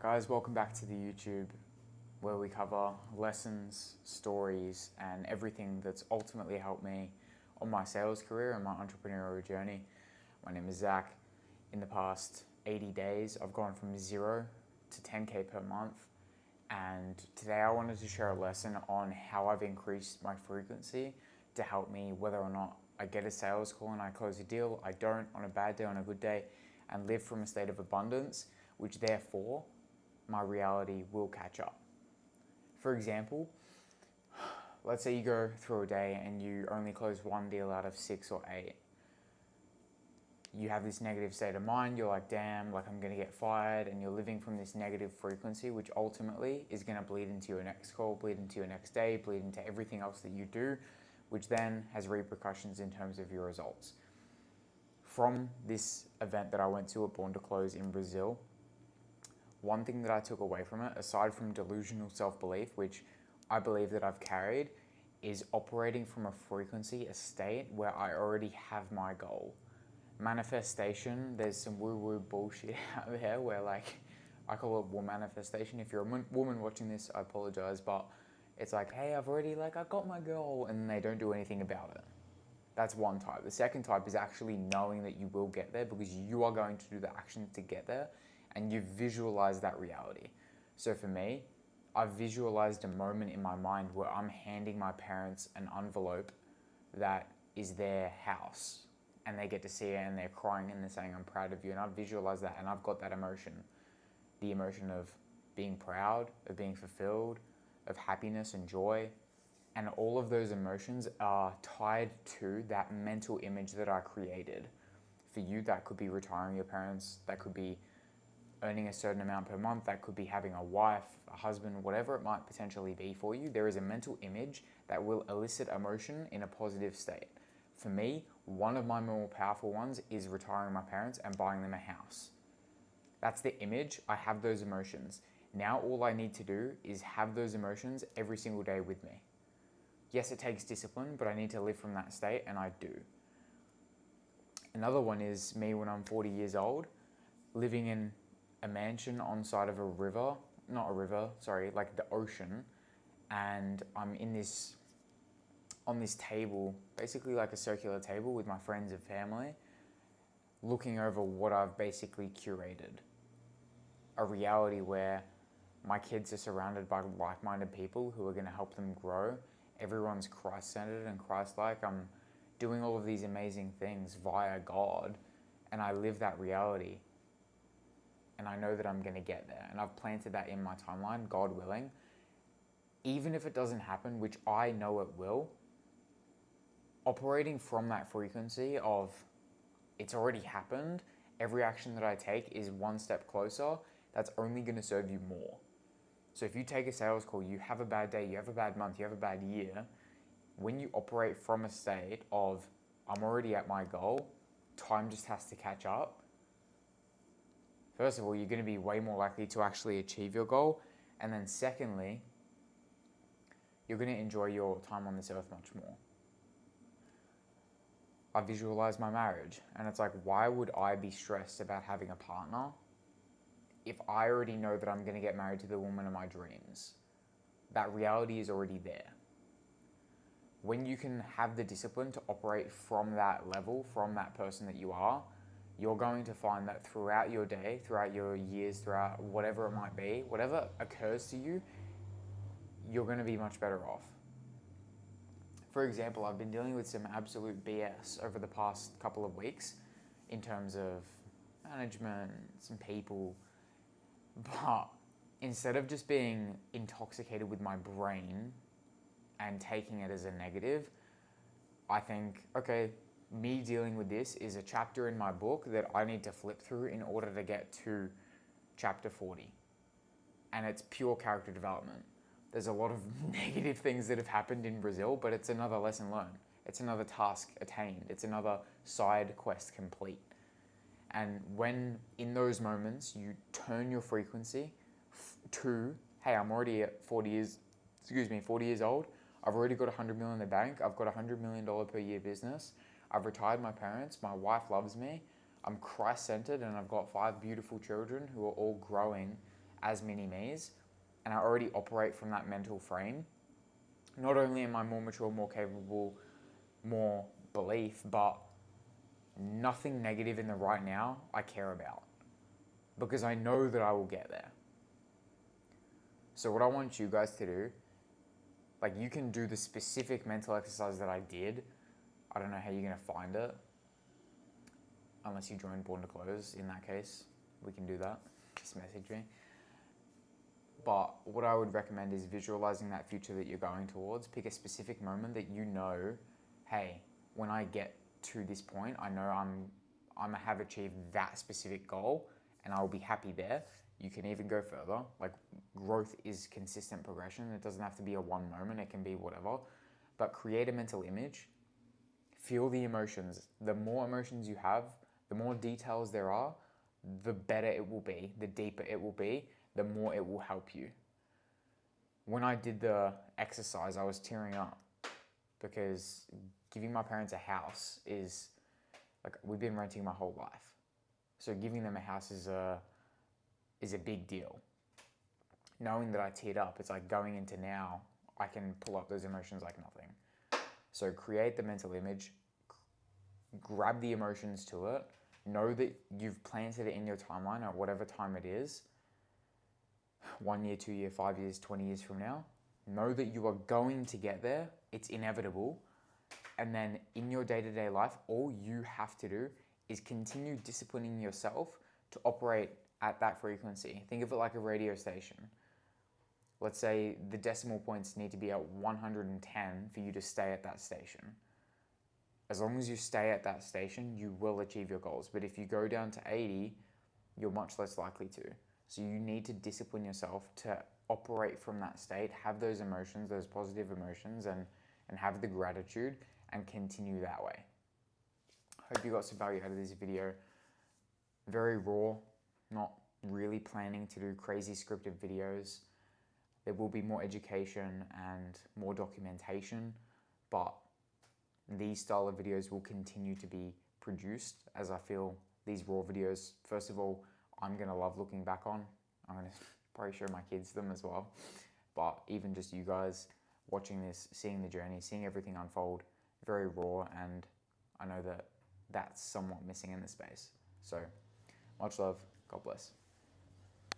guys, welcome back to the YouTube where we cover lessons, stories, and everything that's ultimately helped me on my sales career and my entrepreneurial journey. My name is Zach. In the past 80 days, I've gone from 0 to 10K per month, and today I wanted to share a lesson on how I've increased my frequency to help me whether or not I get a sales call and I close a deal, I don't, on a bad day, on a good day, and live from a state of abundance, which therefore my reality will catch up. For example, let's say you go through a day and you only close one deal out of 6 or 8. You have this negative state of mind, you're like, damn, like I'm gonna get fired, and you're living from this negative frequency, which ultimately is gonna bleed into your next call, bleed into your next day, bleed into everything else that you do, which then has repercussions in terms of your results. From this event that I went to at Born to Close in Brazil, one thing that I took away from it, aside from delusional self-belief, which I believe that I've carried, is operating from a frequency, a state where I already have my goal. Manifestation, there's some woo-woo bullshit out there where, like, I call it manifestation. If you're a woman watching this, I apologize, but it's like, hey, I've already, like, I got my goal, and they don't do anything about it. That's one type. The second type is actually knowing that you will get there because you are going to do the actions to get there, and you visualize that reality. So for me, I've visualized a moment in my mind where I'm handing my parents an envelope that is their house, and they get to see it and they're crying and they're saying, I'm proud of you. And I've visualized that, and I've got that emotion, the emotion of being proud, of being fulfilled, of happiness and joy. And all of those emotions are tied to that mental image that I created. For you, that could be retiring your parents, that could be earning a certain amount per month, that could be having a wife, a husband, whatever it might potentially be for you. There is a mental image that will elicit emotion in a positive state. For me, one of my more powerful ones is retiring my parents and buying them a house. That's the image. I have those emotions. Now all I need to do is have those emotions every single day with me. Yes, it takes discipline, but I need to live from that state, and I do. Another one is me when I'm 40 years old, living in a mansion on side of a river, not a river, sorry, like the ocean, and I'm on this table, basically like a circular table with my friends and family, looking over what I've basically curated. A reality where my kids are surrounded by like-minded people who are going to help them grow. Everyone's Christ-centered and Christ-like. I'm doing all of these amazing things via God, and I live that reality. And I know that I'm going to get there. And I've planted that in my timeline, God willing. Even if it doesn't happen, which I know it will, operating from that frequency of it's already happened, every action that I take is one step closer, that's only going to serve you more. So if you take a sales call, you have a bad day, you have a bad month, you have a bad year, when you operate from a state of I'm already at my goal, time just has to catch up, first of all, you're going to be way more likely to actually achieve your goal. And then secondly, you're going to enjoy your time on this earth much more. I visualize my marriage, and it's like, why would I be stressed about having a partner if I already know that I'm going to get married to the woman of my dreams? That reality is already there. When you can have the discipline to operate from that level, from that person that you are, you're going to find that throughout your day, throughout your years, throughout whatever it might be, whatever occurs to you, you're going to be much better off. For example, I've been dealing with some absolute BS over the past couple of weeks in terms of management, some people, but instead of just being intoxicated with my brain and taking it as a negative, I think, okay, me dealing with this is a chapter in my book that I need to flip through in order to get to chapter 40. And it's pure character development. There's a lot of negative things that have happened in Brazil, but it's another lesson learned. It's another task attained. It's another side quest complete. And when in those moments you turn your frequency to, hey, I'm already at 40 years old. I've already got 100 million in the bank. I've got $100 million per year business. I've retired my parents. My wife loves me. I'm Christ-centered, and I've got 5 beautiful children who are all growing as mini me's, and I already operate from that mental frame, not only am I more mature, more capable, more belief, but nothing negative in the right now I care about, because I know that I will get there. So what I want you guys to do, like, you can do the specific mental exercise that I did. I don't know how you're going to find it, unless you join Born to Close. In that case, we can do that. Just message me. But what I would recommend is visualizing that future that you're going towards. Pick a specific moment that you know, hey, when I get to this point, I know I'm have achieved that specific goal and I'll be happy there. You can even go further. Like, growth is consistent progression. It doesn't have to be a one moment. It can be whatever. But create a mental image. Feel the emotions. The more emotions you have, the more details there are, the better it will be, the deeper it will be, the more it will help you. When I did the exercise, I was tearing up because giving my parents a house is, like, we've been renting my whole life. So giving them a house is a big deal. Knowing that I teared up, it's like going into now, I can pull up those emotions like nothing. So create the mental image, grab the emotions to it, know that you've planted it in your timeline at whatever time it is, 1 year, 2 year, 5 years, 20 years from now. Know that you are going to get there. It's inevitable. And then in your day-to-day life, all you have to do is continue disciplining yourself to operate at that frequency. Think of it like a radio station. Let's say the decimal points need to be at 110 for you to stay at that station. As long as you stay at that station, you will achieve your goals. But if you go down to 80, you're much less likely to. So you need to discipline yourself to operate from that state, have those emotions, those positive emotions, and have the gratitude and continue that way. Hope you got some value out of this video. Very raw, not really planning to do crazy scripted videos. There will be more education and more documentation, but these style of videos will continue to be produced, as I feel these raw videos, first of all, I'm going to love looking back on. I'm going to probably show my kids them as well. But even just you guys watching this, seeing the journey, seeing everything unfold, very raw, and I know that that's somewhat missing in the space. So much love. God bless.